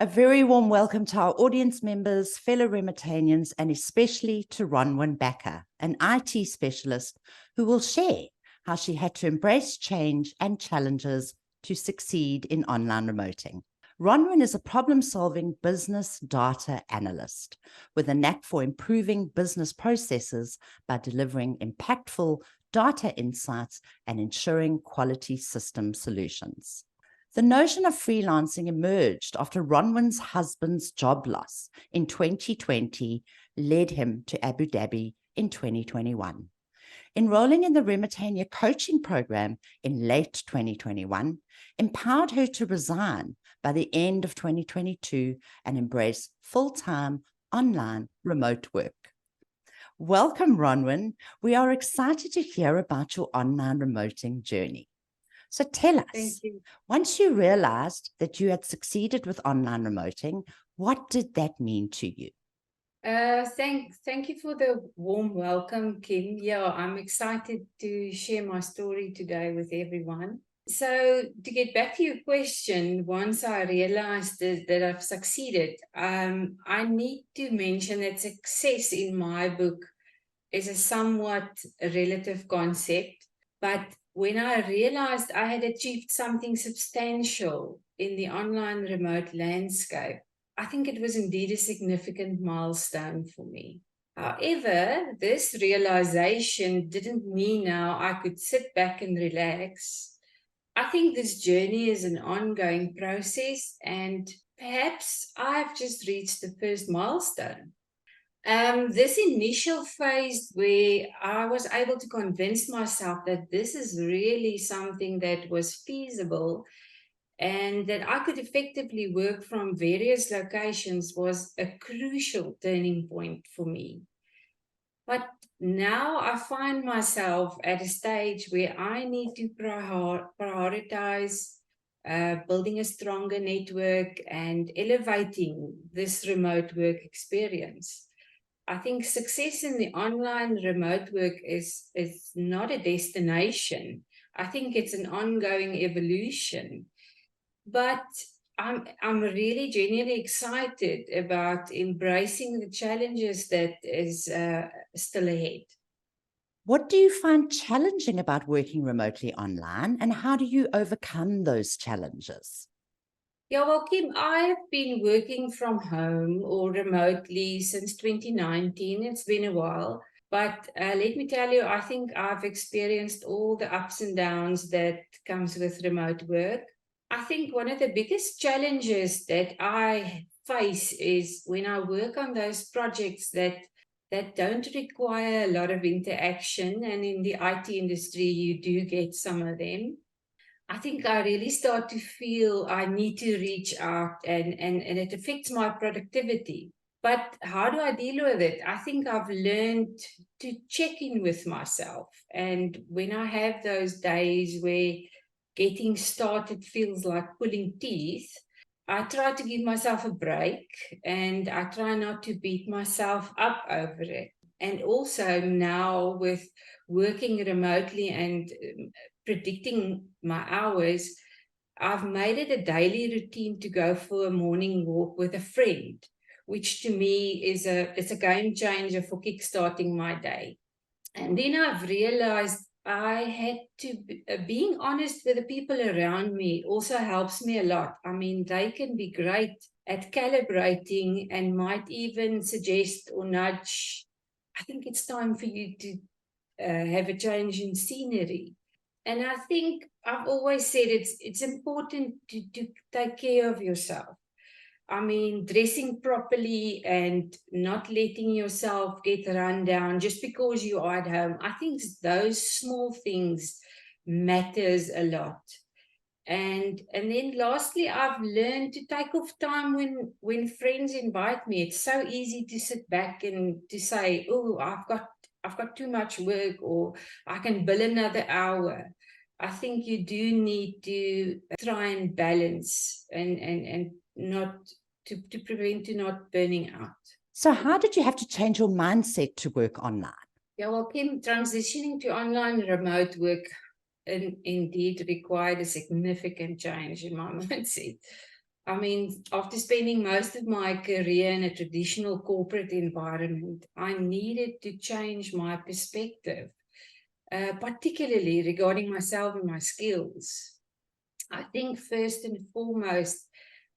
A very warm welcome to our audience members, fellow Remotanians, and especially to Ronwin Bakker, an IT specialist who will share how she had to embrace change and challenges to succeed in online remoting. Ronwin is a problem-solving business data analyst with a knack for improving business processes by delivering impactful data insights and ensuring quality system solutions. The notion of freelancing emerged after Ronwin's husband's job loss in 2020 led him to Abu Dhabi in 2021. Enrolling in the Remotania coaching program in late 2021 empowered her to resign by the end of 2022 and embrace full-time online remote work. Welcome, Ronwin. We are excited to hear about your online remoting journey. So tell us, once you realized that you had succeeded with online remoting, what did that mean to you? Thank you for the warm welcome, Kim. Yeah, I'm excited to share my story today with everyone. So to get back to your question, once I realized that I've succeeded, I need to mention that success in my book is a somewhat relative concept, but when I realized I had achieved something substantial in the online remote landscape, I think it was indeed a significant milestone for me. However, this realization didn't mean now I could sit back and relax. I think this journey is an ongoing process, and perhaps I've just reached the first milestone. This initial phase where I was able to convince myself that this is really something that was feasible and that I could effectively work from various locations was a crucial turning point for me. But now I find myself at a stage where I need to prioritize building a stronger network and elevating this remote work experience. I think success in the online remote work is not a destination. I think it's an ongoing evolution. But I'm really genuinely excited about embracing the challenges that is still ahead. What do you find challenging about working remotely online, and how do you overcome those challenges? Yeah, well, Kim, I've been working from home or remotely since 2019. It's been a while. But let me tell you, I think I've experienced all the ups and downs that comes with remote work. I think one of the biggest challenges that I face is when I work on those projects that don't require a lot of interaction. And in the IT industry, you do get some of them. I think I really start to feel I need to reach out and it affects my productivity. But how do I deal with it? I think I've learned to check in with myself. And when I have those days where getting started feels like pulling teeth, I try to give myself a break and I try not to beat myself up over it. And also now with working remotely and predicting my hours, I've made it a daily routine to go for a morning walk with a friend, which to me is it's a game changer for kickstarting my day. And then I've realized I had to, being honest with the people around me also helps me a lot. I mean, they can be great at calibrating and might even suggest or nudge, I think it's time for you to have a change in scenery. And I think I've always said it's important to take care of yourself. I mean, dressing properly and not letting yourself get run down just because you are at home. I think those small things matters a lot. And then lastly, I've learned to take off time when friends invite me. It's so easy to sit back and to say, oh, I've got too much work, or I can bill another hour. I think you do need to try and balance and not to prevent you not burning out. So how did you have to change your mindset to work online? Yeah, well, Kim, transitioning to online remote work indeed required a significant change in my mindset. I mean, after spending most of my career in a traditional corporate environment, I needed to change my perspective, particularly regarding myself and my skills. I think first and foremost,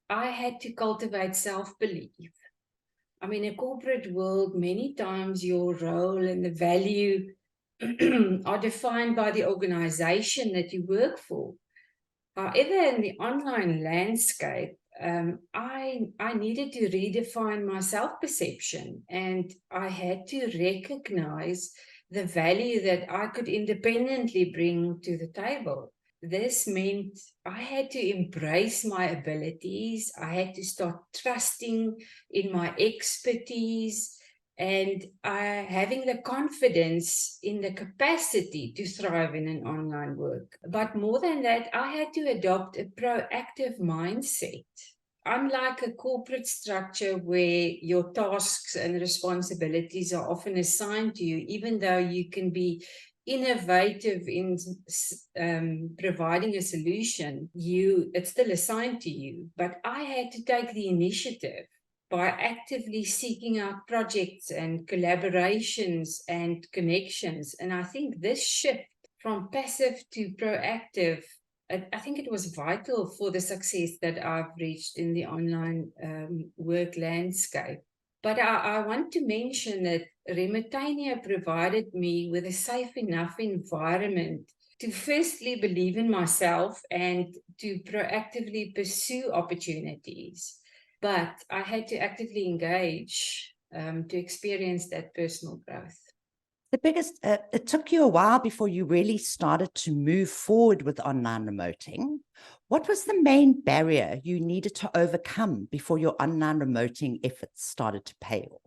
I had to cultivate self-belief. I mean, in a corporate world, many times your role and the value are defined by the organization that you work for. However, in the online landscape, I needed to redefine my self-perception, and I had to recognize the value that I could independently bring to the table. This meant I had to embrace my abilities. I had to start trusting in my expertise and having the confidence in the capacity to thrive in an online work. But more than that, I had to adopt a proactive mindset. Unlike a corporate structure where your tasks and responsibilities are often assigned to you, even though you can be innovative in providing a solution, it's still assigned to you. But I had to take the initiative by actively seeking out projects and collaborations and connections. And I think this shift from passive to proactive, I think it was vital for the success that I've reached in the online work landscape. But I want to mention that Remotania provided me with a safe enough environment to firstly believe in myself and to proactively pursue opportunities. But I had to actively engage to experience that personal growth. It took you a while before you really started to move forward with online remoting. What was the main barrier you needed to overcome before your online remoting efforts started to pay off?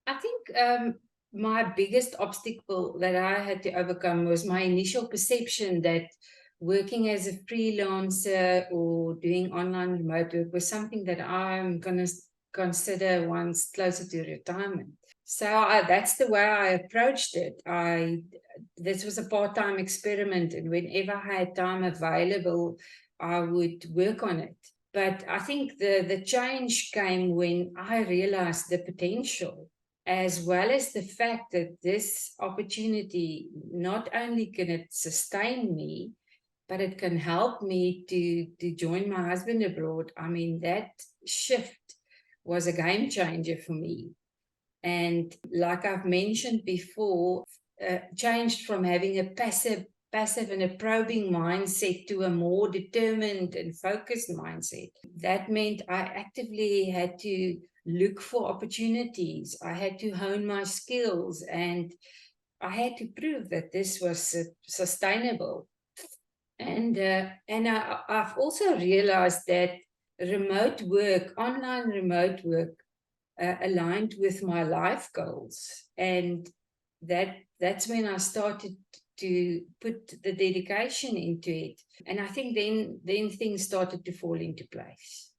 I think my biggest obstacle that I had to overcome was my initial perception that working as a freelancer or doing online remote work was something that I'm going to consider once closer to retirement. So that's the way I approached it. This was a part-time experiment, and whenever I had time available, I would work on it. But I think the change came when I realized the potential, as well as the fact that this opportunity, not only can it sustain me, but it can help me to join my husband abroad. I mean, that shift was a game changer for me. And like I've mentioned before, changed from having a passive and a probing mindset to a more determined and focused mindset. That meant I actively had to look for opportunities. I had to hone my skills, and I had to prove that this was sustainable. And I've also realized that online remote work, aligned with my life goals, and that's when I started to put the dedication into it. And I think then things started to fall into place.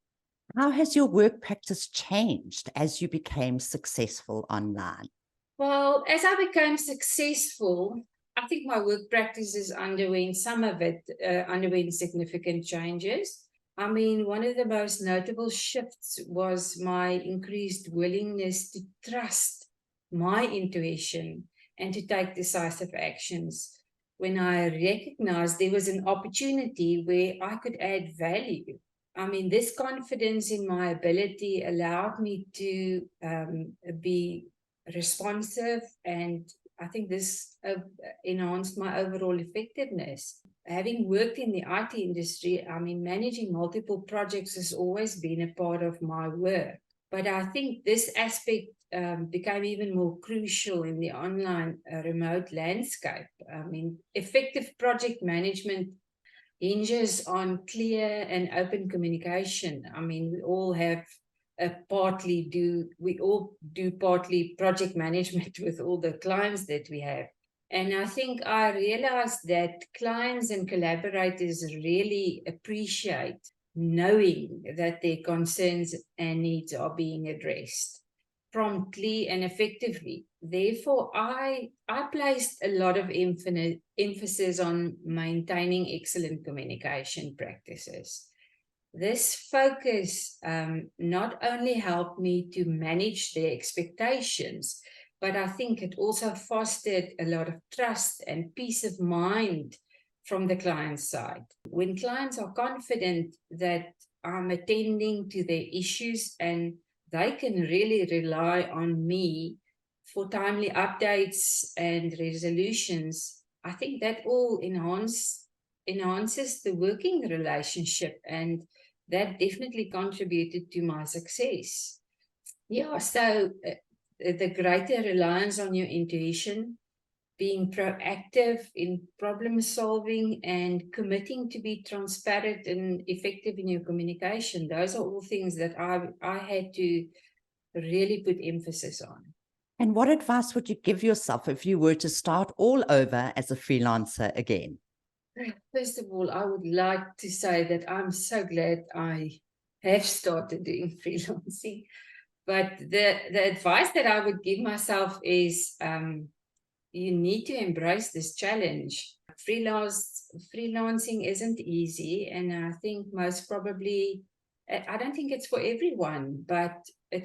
How has your work practice changed as you became successful online? Well, as I became successful, I think my work practices underwent significant changes. I mean, one of the most notable shifts was my increased willingness to trust my intuition and to take decisive actions when I recognized there was an opportunity where I could add value. I mean, this confidence in my ability allowed me to be responsive, and I think this enhanced my overall effectiveness. Having worked in the IT industry, I mean, managing multiple projects has always been a part of my work. But I think this aspect became even more crucial in the online remote landscape. I mean, effective project management hinges on clear and open communication. I mean, we all do partly project management with all the clients that we have. And I think I realized that clients and collaborators really appreciate knowing that their concerns and needs are being addressed promptly and effectively. Therefore, I placed a lot of emphasis on maintaining excellent communication practices. This focus not only helped me to manage their expectations, but I think it also fostered a lot of trust and peace of mind from the client side. When clients are confident that I'm attending to their issues and they can really rely on me for timely updates and resolutions, I think that all enhances the working relationship, and that definitely contributed to my success. Yeah, so the greater reliance on your intuition, being proactive in problem solving, and committing to be transparent and effective in your communication, those are all things that I had to really put emphasis on. And what advice would you give yourself if you were to start all over as a freelancer again? First of all, I would like to say that I'm so glad I have started doing freelancing. But the advice that I would give myself is you need to embrace this challenge. Freelancing isn't easy, and I think most probably, I don't think it's for everyone, but it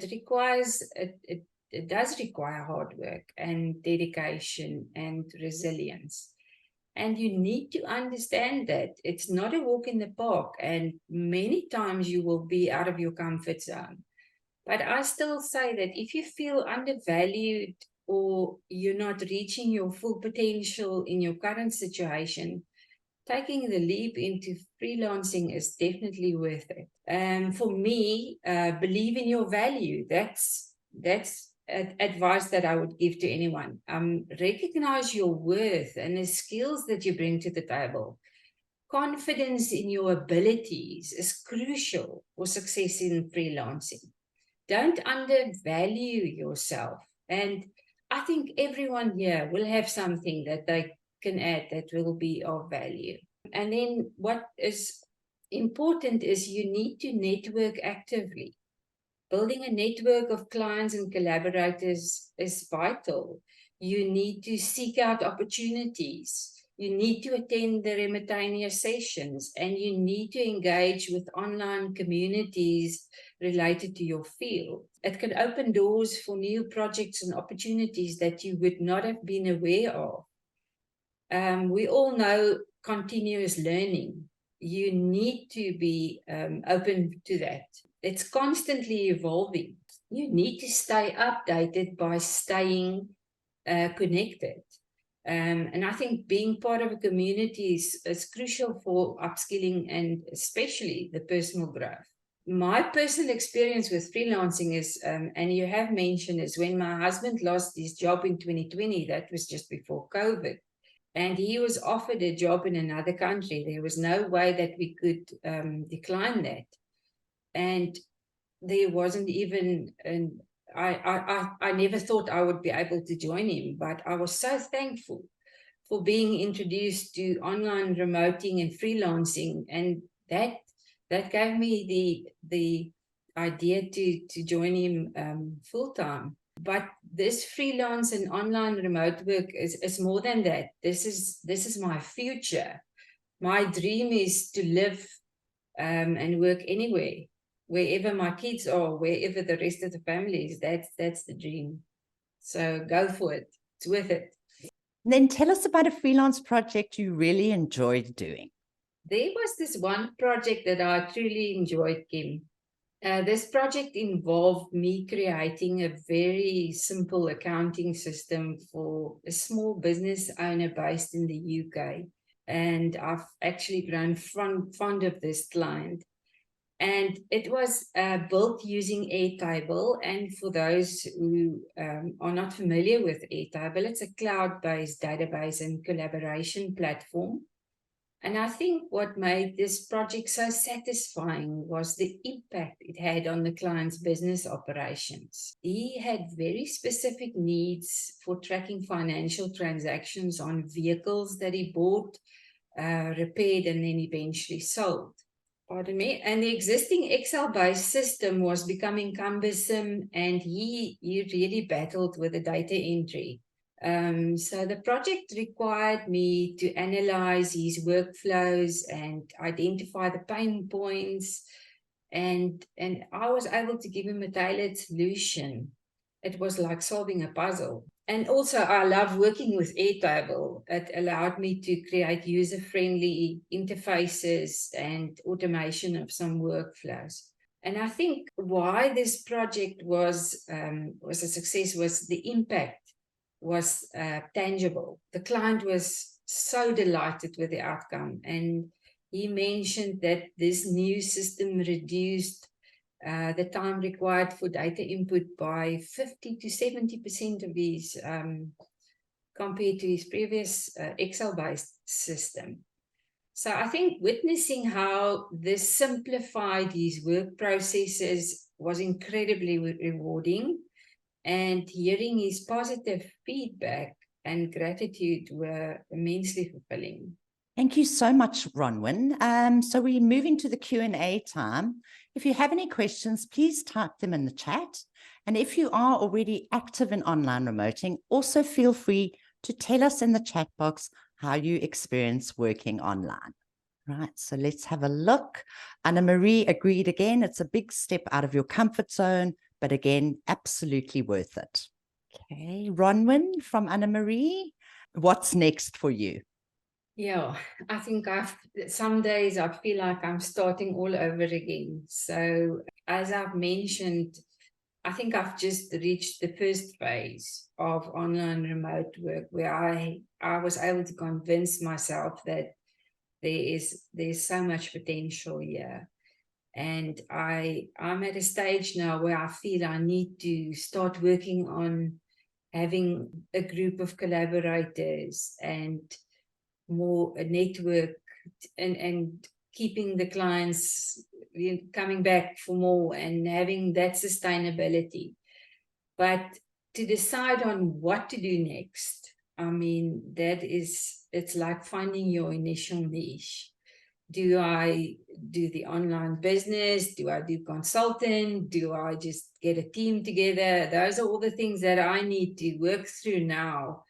does require hard work and dedication and resilience. And you need to understand that it's not a walk in the park, and many times you will be out of your comfort zone. But I still say that if you feel undervalued or you're not reaching your full potential in your current situation, taking the leap into freelancing is definitely worth it. For me, believe in your value. That's advice that I would give to anyone. Recognize your worth and the skills that you bring to the table. Confidence in your abilities is crucial for success in freelancing. Don't undervalue yourself. And I think everyone here will have something that they can add that will be of value. And then what is important is you need to network actively. Building a network of clients and collaborators is vital. You need to seek out opportunities. You need to attend the Remotania sessions, and you need to engage with online communities related to your field. It can open doors for new projects and opportunities that you would not have been aware of. We all know continuous learning. You need to be open to that. It's constantly evolving. You need to stay updated by staying connected. And I think being part of a community is crucial for upskilling and especially the personal growth. My personal experience with freelancing is, and you have mentioned, is when my husband lost his job in 2020, that was just before COVID. And he was offered a job in another country. There was no way that we could decline that. And there wasn't even I never thought I would be able to join him, but I was so thankful for being introduced to online remoting and freelancing, and that gave me the idea to join him full time. But this freelance and online remote work is more than that. This is my future. My dream is to live and work anywhere, wherever my kids are, wherever the rest of the family is. That's the dream. So go for it. It's worth it. Then tell us about a freelance project you really enjoyed doing. There was this one project that I truly enjoyed, Kim. This project involved me creating a very simple accounting system for a small business owner based in the UK. And I've actually grown fond of this client. And it was built using Airtable. And for those who are not familiar with Airtable, it's a cloud-based database and collaboration platform. And I think what made this project so satisfying was the impact it had on the client's business operations. He had very specific needs for tracking financial transactions on vehicles that he bought, repaired, and then eventually sold. Pardon me. And the existing Excel-based system was becoming cumbersome, and he really battled with the data entry. So the project required me to analyze his workflows and identify the pain points, and I was able to give him a tailored solution. It was like solving a puzzle. And also, I love working with Airtable. It allowed me to create user-friendly interfaces and automation of some workflows. And I think why this project was a success was the impact was tangible. The client was so delighted with the outcome, and he mentioned that this new system reduced the time required for data input by 50 to 70% of his compared to his previous Excel-based system. So I think witnessing how this simplified his work processes was incredibly rewarding, and hearing his positive feedback and gratitude were immensely fulfilling. Thank you so much, Ronwin. So we're moving to the Q&A time. If you have any questions, please type them in the chat. And if you are already active in online remoting, also feel free to tell us in the chat box how you experience working online. Right, so let's have a look. Anna Marie agreed again. It's a big step out of your comfort zone, but again, absolutely worth it. Okay, Ronwin from Anna Marie, what's next for you? Yeah, I think some days I feel like I'm starting all over again. So as I've mentioned, I think I've just reached the first phase of online remote work where I was able to convince myself that there's so much potential here. And I'm at a stage now where I feel I need to start working on having a group of collaborators and more a network, and keeping the clients coming back for more and having that sustainability. But to decide on what to do next, I mean, it's like finding your initial niche. Do I do the online business? Do I do consulting? Do I just get a team together? Those are all the things that I need to work through now.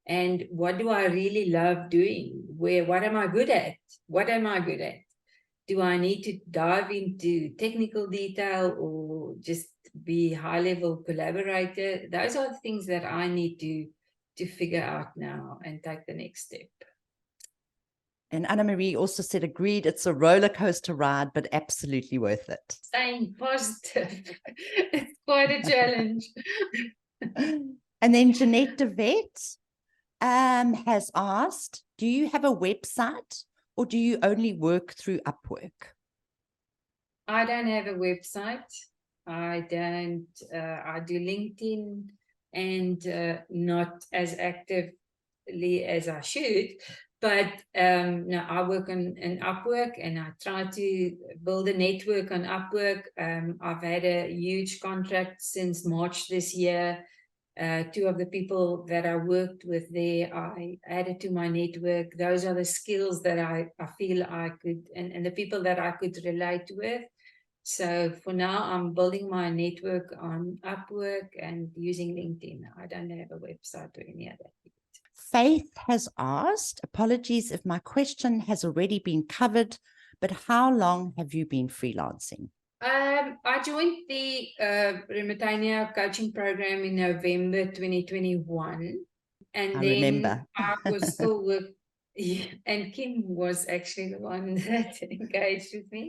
And what do I really love doing? What am I good at? What am I good at? Do I need to dive into technical detail or just be high-level collaborator? Those are the things that I need to figure out now and take the next step. And Anna Marie also said, agreed, it's a roller coaster ride, but absolutely worth it. Staying positive. It's quite a challenge. And then Jeanette de Vet has asked, do you have a website or do you only work through Upwork? I don't have a website. I do LinkedIn and not as actively as I should. But no, I work on Upwork, and I try to build a network on Upwork. I've had a huge contract since March this year. Two of the people that I worked with there, I added to my network. Those are the skills that I feel I could, and the people that I could relate with. So for now, I'm building my network on Upwork and using LinkedIn. I don't have a website or any other. Faith has asked, apologies if my question has already been covered, but how long have you been freelancing? I joined the Remotania coaching program in November 2021. And I then remember. I was still working, and Kim was actually the one that engaged with me.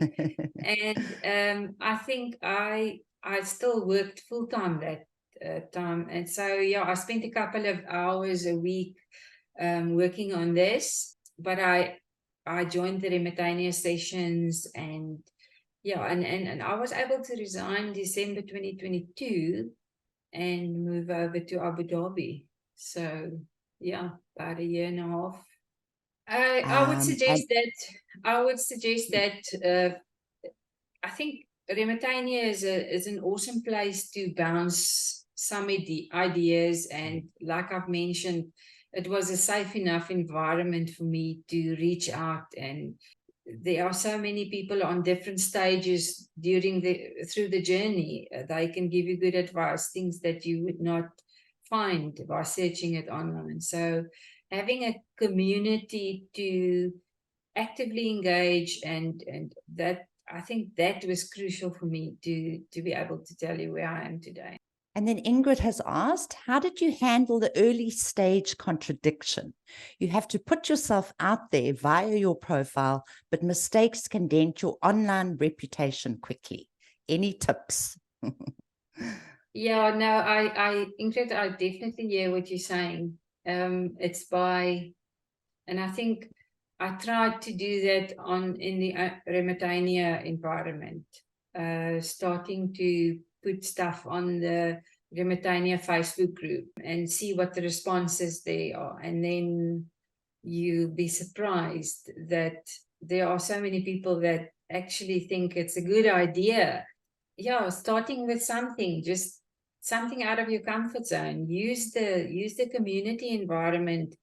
And I think I still worked full-time that time. And so, yeah, I spent a couple of hours a week working on this. But I joined the Remotania sessions, and yeah, and I was able to resign December 2022 and move over to Abu Dhabi. So yeah, about a year and a half. I would suggest that I think Remotania is an awesome place to bounce some ideas, and like I've mentioned, it was a safe enough environment for me to reach out, and there are so many people on different stages through the journey. They can give you good advice, things that you would not find by searching it online. So having a community to actively engage, and that, I think that was crucial for me to be able to tell you where I am today. And then Ingrid has asked, how did you handle the early stage contradiction? You have to put yourself out there via your profile, but mistakes can dent your online reputation quickly. Any tips? Yeah, no, Ingrid, I definitely hear what you're saying. It's by, and I think I tried to do that in the Remotania environment, starting to put stuff on the Remotania Facebook group and see what the responses they are. And then you'll be surprised that there are so many people that actually think it's a good idea. Yeah, starting with something, just something out of your comfort zone. Use the community environment.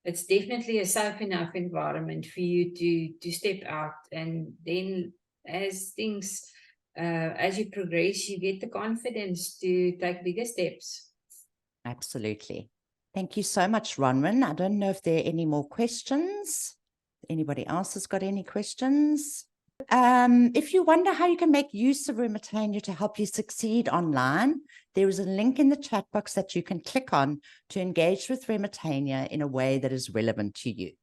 It's definitely a safe enough environment for you to step out, and then as things as you progress, you get the confidence to take bigger steps. Absolutely. Thank you so much, Ronwin. I don't know if there are any more questions. Anybody else has got any questions? If you wonder how you can make use of Remotania to help you succeed online, there is a link in the chat box that you can click on to engage with Remotania in a way that is relevant to you.